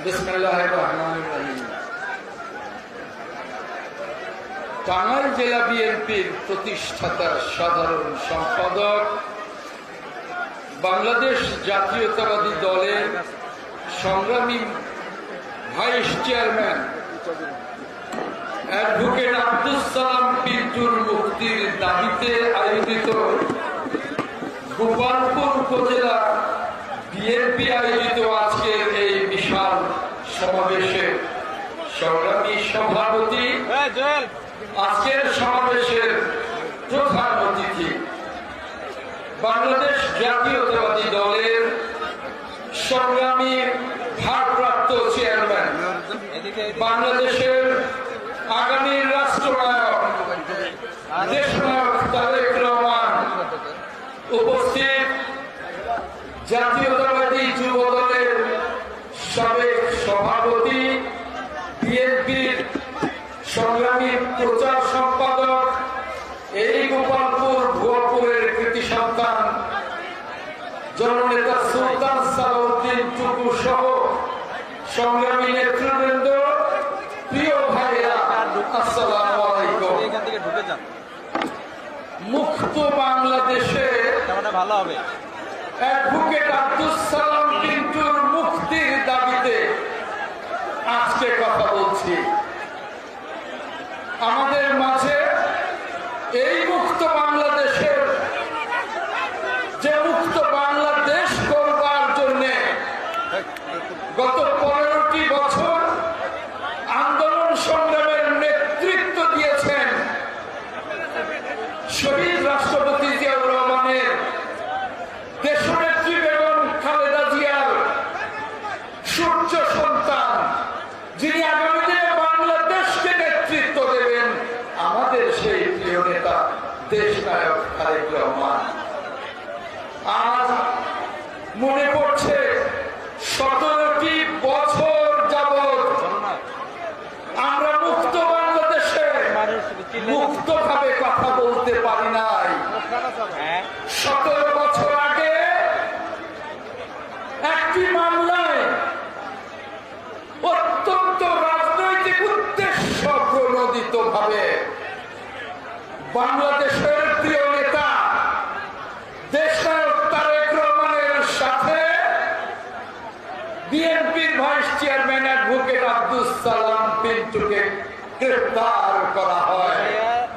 বিসমিল্লাহির রহমানির রহিম। টাঙ্গাইল জেলা বিএনপির প্রতিষ্ঠাতা সাধারণ সম্পাদক, বাংলাদেশ জাতীয়তাবাদী দলের সংগ্রামী vice chairman advocate Abdus Salam পিন্টুর মুক্তির দাবিতে আয়োজিত গোপালপুর উপজেলা বিএনপি আয়োজিত আজকের এই বিশাল সমাবেশে সংগ্রামী সভাপতি, আজকের সমাবেশের প্রধান অতিথি, বাংলাদেশ জাতীয়তাবাদী দলের সংগ্রামী ভারপ্রাপ্ত চেয়ারম্যান, বাংলাদেশের আগামী রাষ্ট্রনায়ক দেশনায়ক তারেক রহমান, উপস্থিত জাতীয়তাবাদী যুব দলের সাবেক সভাপতি, বিএনপির সংগ্রামী প্রচার সম্পাদক, এই গোপালপুর ভুয়াপুরের কৃতি সন্তান জননেতা সুলতান সালাউদ্দিন টুকু সহ সংগ্রামী নেতৃবৃন্দ, প্রিয় ভাইরা, আসসালামু আলাইকুম। মুক্ত বাংলাদেশে ভালো হবে অ্যাডভোকেট আব্দুস সালাম পিন্টুর মুক্তির দাবিতে আজকে কথা বলছি। আমাদের মাঝে এই মুক্ত বাংলাদেশের যে মুক্ত বাংলাদেশ করবার জন্য গত 15টি বছর আন্দোলন সংগ্রামের নেতৃত্ব দিয়েছেন শহীদ রাষ্ট্রপতি জিয়াউর রহমানের দেশনেত্রী বেগম খালেদা জিয়ার সূর্য সন্তান, যিনি আগামী দিনে বাংলাদেশকে নেতৃত্ব দেবেন, আমাদের সেই প্রিয় নেতা দেশনায়ক তারেক রহমান। আজ মনে পড়ছে 17টি বছর যাবৎ আমরা মুক্ত বাংলাদেশে মুক্তভাবে কথা বলতে পারি নাই। 17 বছর আগে একটি মামলায় অত্যন্ত রাজনৈতিক উদ্দেশ্য প্রণোদিত ভাবে বাংলাদেশের প্রিয় নেতা দেশনায়ক তারেক রহমানের সাথে বিএনপির vice chairman advocate Abdus Salam পিন্টুকে গ্রেফতার করা হয়,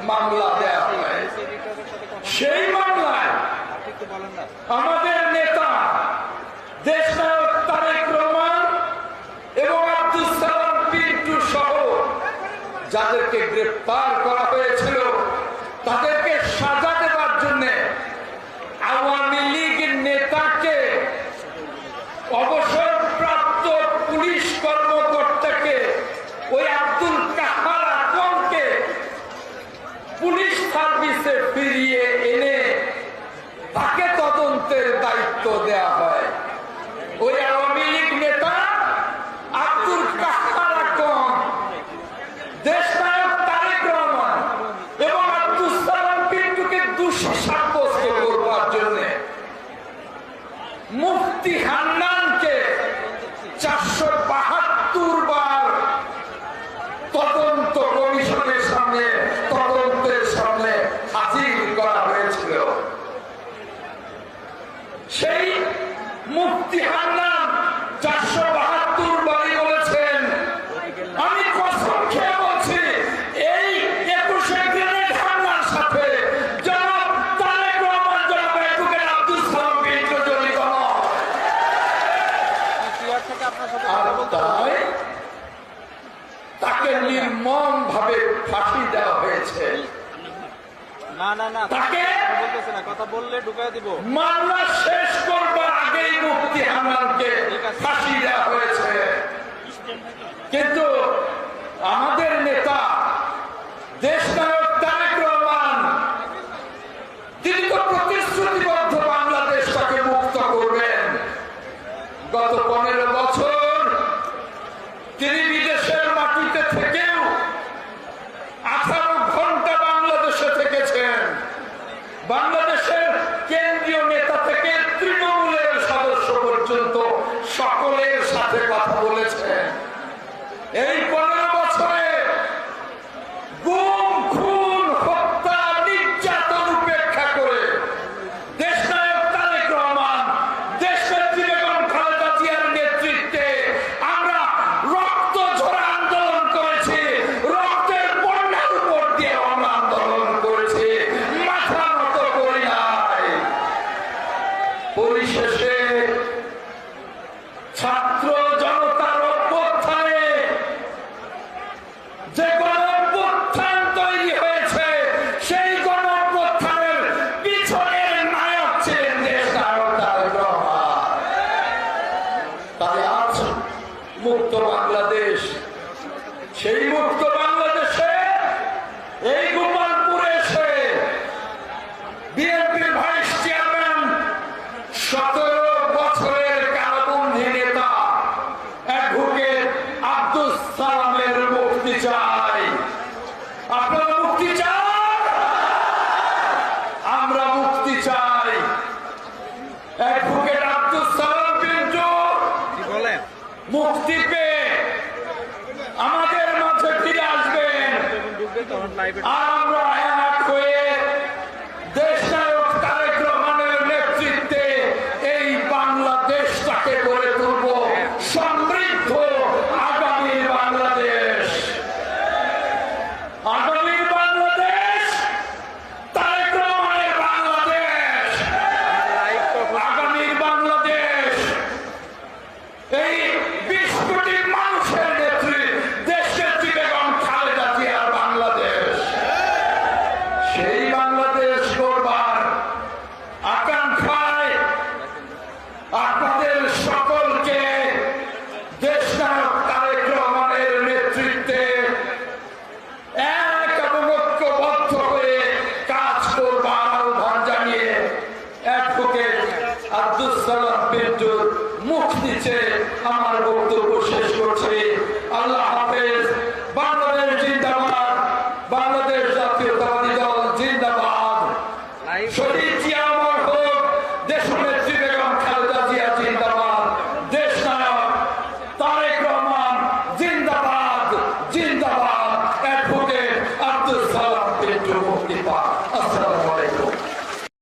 মামলা দেওয়া হয়। সেই মামলায় আমাদের নেতা দেশনায়ক তারেক রহমান এবং আব্দুস সালাম পিন্টু সহ যাদেরকে গ্রেফতার করা হয়েছিল তাদেরকে সাজা দেওয়ার জন্য আওয়ামী লীগ নেতাকে, অবসরপ্রাপ্ত পুলিশ কর্মকর্তাকে, ওই আব্দুল কাহার আকমকে পুলিশ সার্ভিসে ফিরিয়ে এনে তাকে তদন্তের দায়িত্ব দেওয়া হয়। ওই আওয়ামী লীগ নেতা আব্দুল কাহার আকম দেশনায়ক তারেক রহমান এবং আব্দুস সালাম পিন্টুকে দোষী সাব্যস্ত করবার জন্য মুফতি হান্নানকে 472 বার তদন্ত কমিশনের সামনে, তদন্তের সামনে হাজির করা হয়েছিল। সেই মুফতি হান্নান 472 বারই বলেছেন, আমি কসম খেয়ে বলছি, এই 21শে গ্রেনেড হামলার সাথে জনাব তারেক রহমান, জনাব অ্যাডভোকেট আব্দুস সালাম পিন্টু জড়িত নয়। আর তাই তাকে নির্মম ভাবে ফাঁসি দেওয়া হয়েছে। তাকে মামলা শেষ করবার আগেই মুফতি হান্নানকে ফাঁসি দেওয়া হয়েছে। কিন্তু আমাদের নেতা দেশনায়ক তারেক রহমান, তিনি তো প্রতিশ্রুতিবদ্ধ বাংলাদেশটাকে মুক্ত করবেন। গত 15 বছর তিনি বিদেশের মাটিতে থেকেও 18 ঘন্টা বাংলাদেশে থেকেছেন। বাংলাদেশের কেন্দ্রীয় নেতা থেকে তৃণমূলের সদস্য পর্যন্ত সকলের সাথে কথা বলেছেন। এই 15 বছরে গুম খুন হত্যা নির্যাতন উপেক্ষা করে দেশনায়ক তারেক রহমান দেশনেত্রী বেগম খালেদা জিয়ার নেতৃত্বে আমরা রক্ত ঝরা আন্দোলন করেছি, রক্তের বন্যার উপর দিয়ে আমরা আন্দোলন করেছি, মাথা নত করি নাই। পরিশেষে ছাত্র জনতার অভ্যুত্থানে যে গণঅভ্যুত্থান তৈরি হয়েছে সেই গণঅভ্যুত্থানের পিছনের নায়ক ছিলেন দেশনায়ক তারেক রহমান। তাই আজ মুক্ত বাংলাদেশ, সেই মুক্ত বাংলাদেশে এই গোপালপুরে এসে বিএনপির ভাইস চেয়ারম্যান 17 বছরের কারাবন্দী নেতা অ্যাডভোকেট আব্দুস সালামের মুক্তি চাই। আপনারা মুক্তি চান, আমরা মুক্তি চাই। অ্যাডভোকেট আব্দুস সালাম পিন্টু মুক্তি পেয়ে আমাদের মাঝে ফিরে আসবেন। আর আমরা এক হয়ে দেশনায়ক তারেক রহমানের নেতৃত্বে এই বাংলাদেশটাকে গড়ে তুলব সমৃদ্ধ আগামী বাংলাদেশ। আগামী বাংলাদেশ তারেক রহমানের বাংলাদেশ। আগামী বাংলাদেশ এই 20 কোটি মানুষের নেত্রী দেশনেত্রী বেগম খালেদা জিয়ার বাংলাদেশ। সেই বাংলাদেশ গড়বার আকাঙ্ক্ষায় আপনাদের সকলকে দেশনায়ক তারেক রহমানের নেতৃত্বে এক এবং ঐক্যবদ্ধ হয়ে কাজ করবার আহ্বান জানিয়ে অ্যাডভোকেট আব্দুস সালাম পিন্টুর মুক্তি চেয়ে